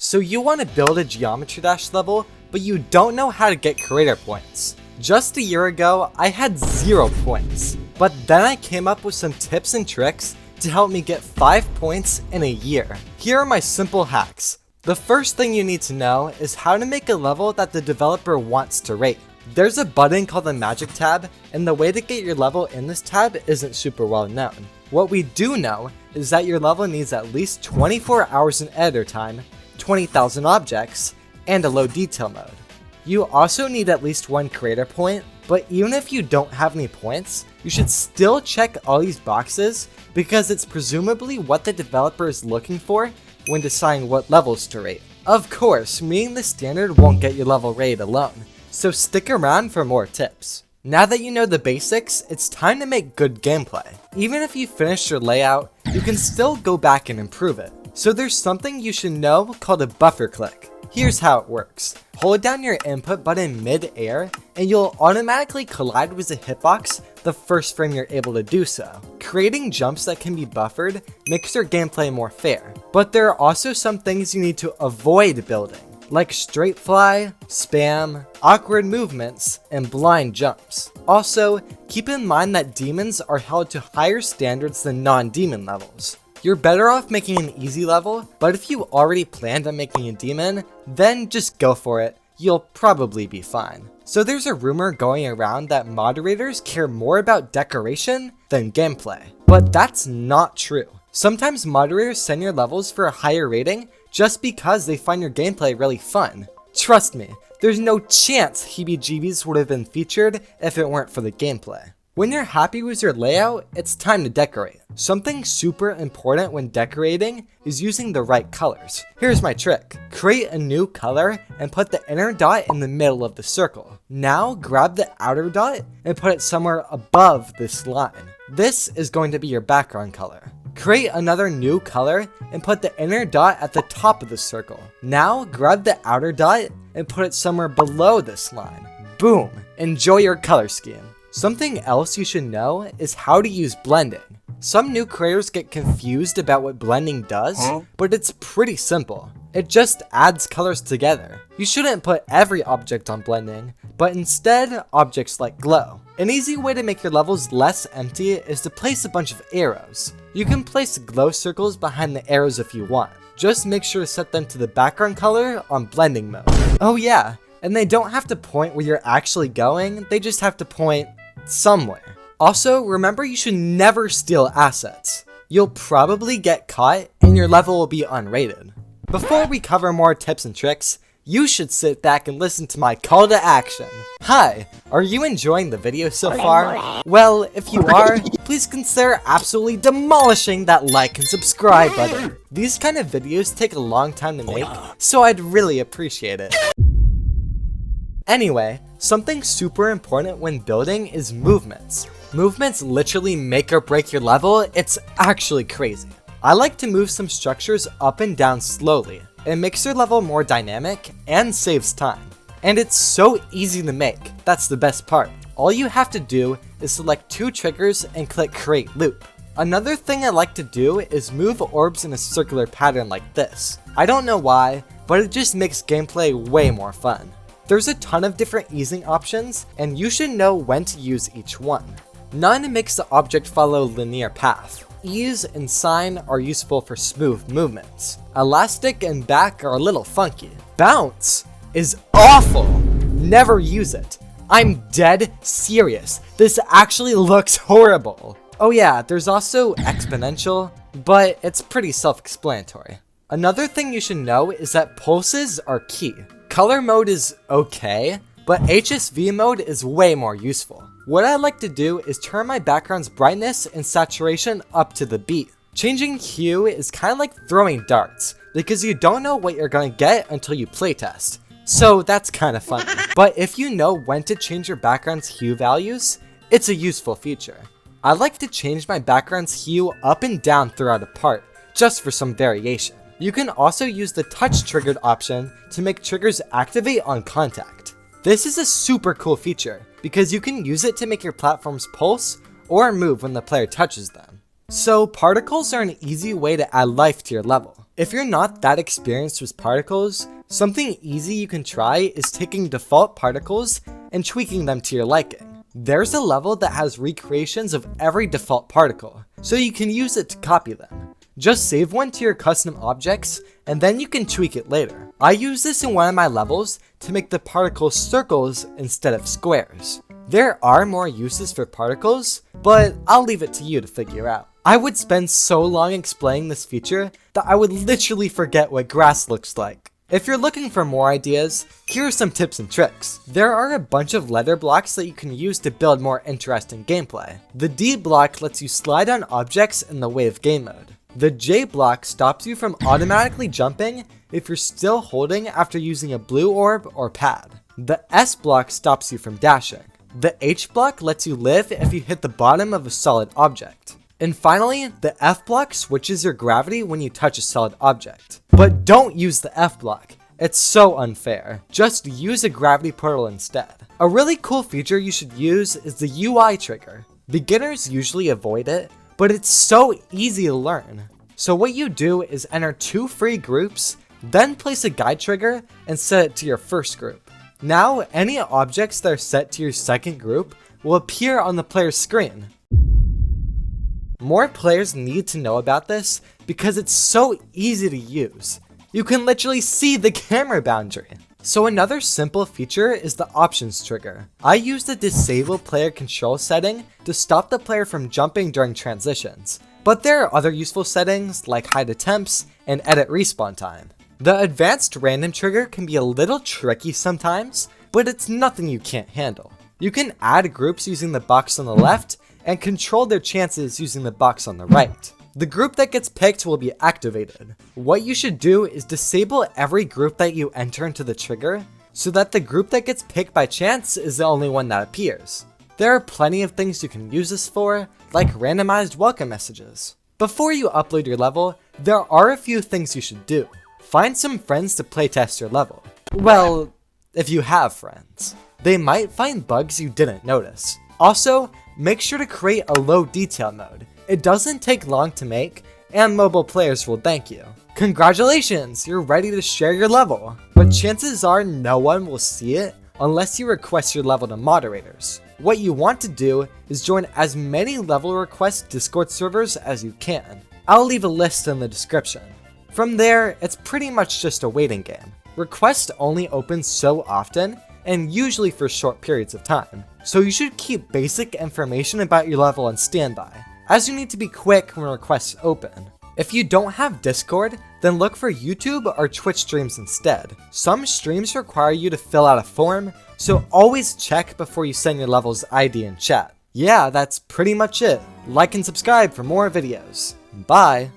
So you want to build a Geometry Dash level, but you don't know how to get creator points. Just a year ago, I had 0 points, but then I came up with some tips and tricks to help me get 5 points in a year. Here are my simple hacks. The first thing you need to know is how to make a level that the developer wants to rate. There's a button called the Magic tab, and the way to get your level in this tab isn't super well known. What we do know is that your level needs at least 24 hours in editor time, 20,000 objects, and a low detail mode. You also need at least 1 creator point, but even if you don't have any points, you should still check all these boxes because it's presumably what the developer is looking for when deciding what levels to rate. Of course, meeting the standard won't get your level rated alone, so stick around for more tips. Now that you know the basics, it's time to make good gameplay. Even if you finished your layout, you can still go back and improve it. So there's something you should know called a buffer click. Here's how it works. Hold down your input button mid-air and you'll automatically collide with the hitbox the first frame you're able to do so. Creating jumps that can be buffered makes your gameplay more fair, but there are also some things you need to avoid building, like straight fly, spam, awkward movements, and blind jumps. Also, keep in mind that demons are held to higher standards than non-demon levels. You're better off making an easy level, but if you already planned on making a demon, then just go for it. You'll probably be fine. So there's a rumor going around that moderators care more about decoration than gameplay, but that's not true. Sometimes moderators send your levels for a higher rating just because they find your gameplay really fun. Trust me, there's no chance Heebie-Jeebies would have been featured if it weren't for the gameplay. When you're happy with your layout, it's time to decorate. Something super important when decorating is using the right colors. Here's my trick. Create a new color and put the inner dot in the middle of the circle. Now grab the outer dot and put it somewhere above this line. This is going to be your background color. Create another new color and put the inner dot at the top of the circle. Now grab the outer dot and put it somewhere below this line. Boom! Enjoy your color scheme. Something else you should know is how to use blending. Some new creators get confused about what blending does, but it's pretty simple. It just adds colors together. You shouldn't put every object on blending, but instead objects like glow. An easy way to make your levels less empty is to place a bunch of arrows. You can place glow circles behind the arrows if you want. Just make sure to set them to the background color on blending mode. Oh yeah, and they don't have to point where you're actually going, they just have to point somewhere. Also, remember you should never steal assets. You'll probably get caught and your level will be unrated. Before we cover more tips and tricks, you should sit back and listen to my call to action. Hi, are you enjoying the video so far? Well, if you are, please consider absolutely demolishing that like and subscribe button. These kind of videos take a long time to make, so I'd really appreciate it. Anyway, something super important when building is movements. Movements literally make or break your level. It's actually crazy. I like to move some structures up and down slowly. It makes your level more dynamic and saves time. And it's so easy to make. That's the best part. All you have to do is select 2 triggers and click create loop. Another thing I like to do is move orbs in a circular pattern like this. I don't know why, but it just makes gameplay way more fun. There's a ton of different easing options, and you should know when to use each one. None makes the object follow a linear path. Ease and sign are useful for smooth movements. Elastic and back are a little funky. Bounce is awful. Never use it. I'm dead serious. This actually looks horrible. Oh yeah, there's also exponential, but it's pretty self-explanatory. Another thing you should know is that pulses are key. Color mode is okay, but HSV mode is way more useful. What I like to do is turn my background's brightness and saturation up to the beat. Changing hue is kind of like throwing darts, because you don't know what you're gonna get until you playtest. So that's kind of funny. But if you know when to change your background's hue values, it's a useful feature. I like to change my background's hue up and down throughout a part, just for some variation. You can also use the touch triggered option to make triggers activate on contact. This is a super cool feature, because you can use it to make your platforms pulse or move when the player touches them. So particles are an easy way to add life to your level. If you're not that experienced with particles, something easy you can try is taking default particles and tweaking them to your liking. There's a level that has recreations of every default particle, so you can use it to copy them. Just save one to your custom objects, and then you can tweak it later. I use this in one of my levels to make the particles circles instead of squares. There are more uses for particles, but I'll leave it to you to figure out. I would spend so long explaining this feature that I would literally forget what grass looks like. If you're looking for more ideas, here are some tips and tricks. There are a bunch of letter blocks that you can use to build more interesting gameplay. The D block lets you slide on objects in the wave game mode. The J block stops you from automatically jumping if you're still holding after using a blue orb or pad. The S block stops you from dashing. The H block lets you live if you hit the bottom of a solid object. And finally, the F block switches your gravity when you touch a solid object. But don't use the F block. It's so unfair. Just use a gravity portal instead. A really cool feature you should use is the UI trigger. Beginners usually avoid it, but it's so easy to learn. So what you do is enter 2 free groups, then place a guide trigger and set it to your first group. Now, any objects that are set to your second group will appear on the player's screen. More players need to know about this because it's so easy to use. You can literally see the camera boundary. So another simple feature is the options trigger. I use the disable player control setting to stop the player from jumping during transitions. But there are other useful settings like hide attempts and edit respawn time. The advanced random trigger can be a little tricky sometimes, but it's nothing you can't handle. You can add groups using the box on the left and control their chances using the box on the right. The group that gets picked will be activated. What you should do is disable every group that you enter into the trigger so that the group that gets picked by chance is the only one that appears. There are plenty of things you can use this for, like randomized welcome messages. Before you upload your level, there are a few things you should do. Find some friends to playtest your level. Well, if you have friends. They might find bugs you didn't notice. Also, make sure to create a low detail mode. It doesn't take long to make, and mobile players will thank you. Congratulations, you're ready to share your level. But chances are no one will see it unless you request your level to moderators. What you want to do is join as many level request Discord servers as you can. I'll leave a list in the description. From there, it's pretty much just a waiting game. Requests only open so often, and usually for short periods of time. So you should keep basic information about your level on standby, as you need to be quick when requests open. If you don't have Discord, then look for YouTube or Twitch streams instead. Some streams require you to fill out a form, so always check before you send your level's ID in chat. Yeah, that's pretty much it. Like and subscribe for more videos. Bye!